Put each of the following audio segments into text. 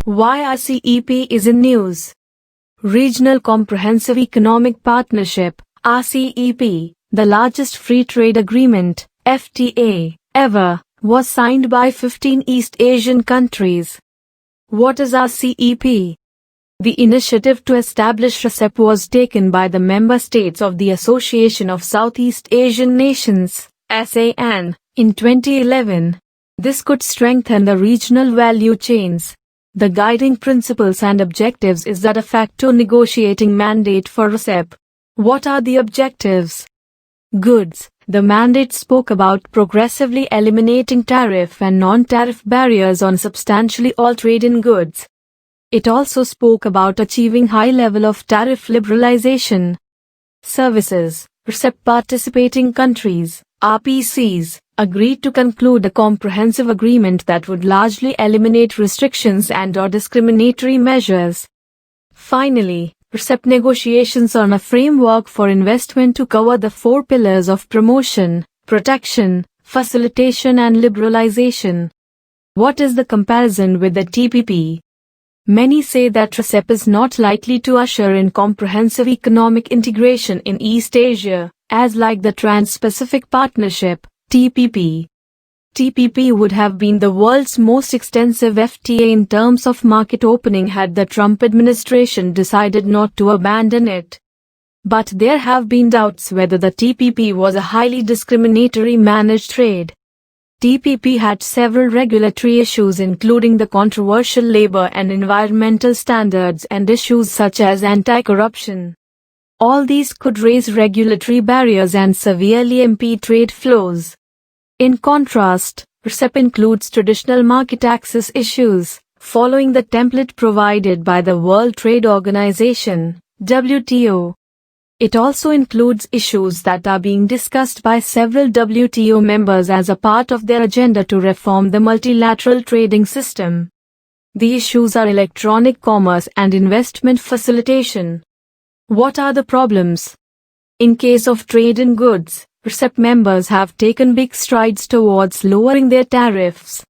Why RCEP is in news. Regional Comprehensive Economic Partnership, RCEP, the largest free trade agreement, FTA, ever, was signed by 15 East Asian countries. What is RCEP? The initiative to establish RCEP was taken by the member states of the Association of Southeast Asian Nations, ASEAN, in 2011. This could strengthen the regional value chains. The guiding principles and objectives is the de facto negotiating mandate for RCEP. What are the objectives? Goods. The mandate spoke about progressively eliminating tariff and non-tariff barriers on substantially all trade in goods. It also spoke about achieving high level of tariff liberalization. Services. RCEP participating countries, RPCs, agreed to conclude a comprehensive agreement that would largely eliminate restrictions and/or discriminatory measures. Finally, RCEP negotiations on a framework for investment to cover the 4 pillars of promotion, protection, facilitation and liberalization. What is the comparison with the TPP? Many say that RCEP is not likely to usher in comprehensive economic integration in East Asia, as like the Trans-Pacific Partnership, TPP. TPP would have been the world's most extensive FTA in terms of market opening had the Trump administration decided not to abandon it. But there have been doubts whether the TPP was a highly discriminatory managed trade. TPP had several regulatory issues including the controversial labor and environmental standards and issues such as anti-corruption. All these could raise regulatory barriers and severely impede trade flows. In contrast, RCEP includes traditional market access issues, following the template provided by the World Trade Organization, WTO. It also includes issues that are being discussed by several WTO members as a part of their agenda to reform the multilateral trading system. The issues are electronic commerce and investment facilitation. What are the problems? In case of trade in goods, RCEP members have taken big strides towards lowering their tariffs.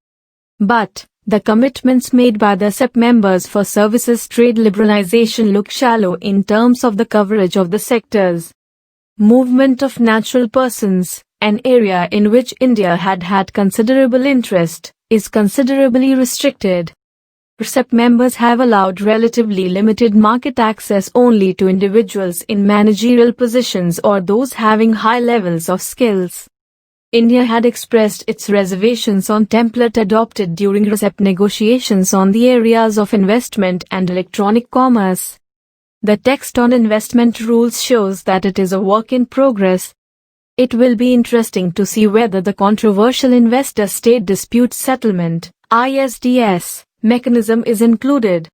But, the commitments made by the RCEP members for services trade liberalization look shallow in terms of the coverage of the sectors. Movement of natural persons, an area in which India had considerable interest, is considerably restricted. RCEP members have allowed relatively limited market access only to individuals in managerial positions or those having high levels of skills. India had expressed its reservations on template adopted during RCEP negotiations on the areas of investment and electronic commerce. The text on investment rules shows that it is a work in progress. It will be interesting to see whether the controversial investor-state dispute settlement, ISDS, mechanism is included.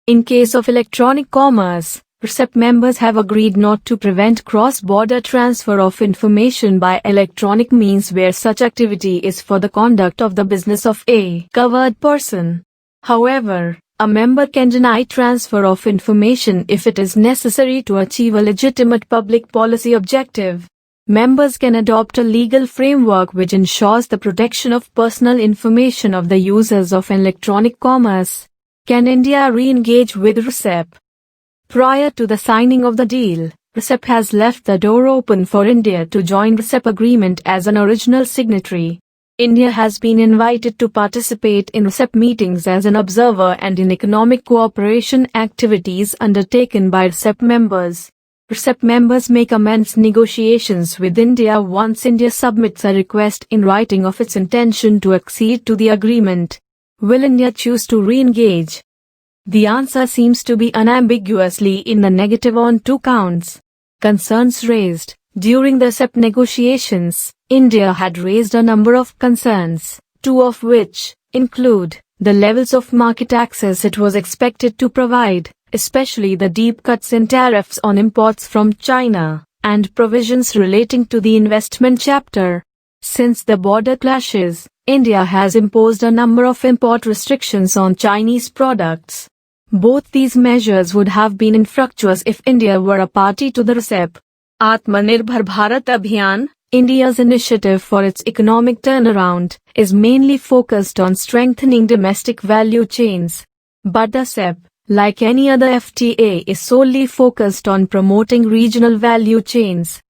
In case of electronic commerce, RCEP members have agreed not to prevent cross-border transfer of information by electronic means where such activity is for the conduct of the business of a covered person. However, a member can deny transfer of information if it is necessary to achieve a legitimate public policy objective. Members can adopt a legal framework which ensures the protection of personal information of the users of electronic commerce. Can India re-engage with RCEP? Prior to the signing of the deal, RCEP has left the door open for India to join RCEP agreement as an original signatory. India has been invited to participate in RCEP meetings as an observer and in economic cooperation activities undertaken by RCEP members. RCEP members may commence negotiations with India once India submits a request in writing of its intention to accede to the agreement. Will India choose to re-engage? The answer seems to be unambiguously in the negative on 2 counts. Concerns raised. During the RCEP negotiations, India had raised a number of concerns, 2 of which include the levels of market access it was expected to provide, especially the deep cuts in tariffs on imports from China, and provisions relating to the investment chapter. Since the border clashes, India has imposed a number of import restrictions on Chinese products. Both these measures would have been infructuous if India were a party to the RCEP. Atmanirbhar Bharat Abhiyan, India's initiative for its economic turnaround, is mainly focused on strengthening domestic value chains. But the CEP, like any other FTA, is solely focused on promoting regional value chains.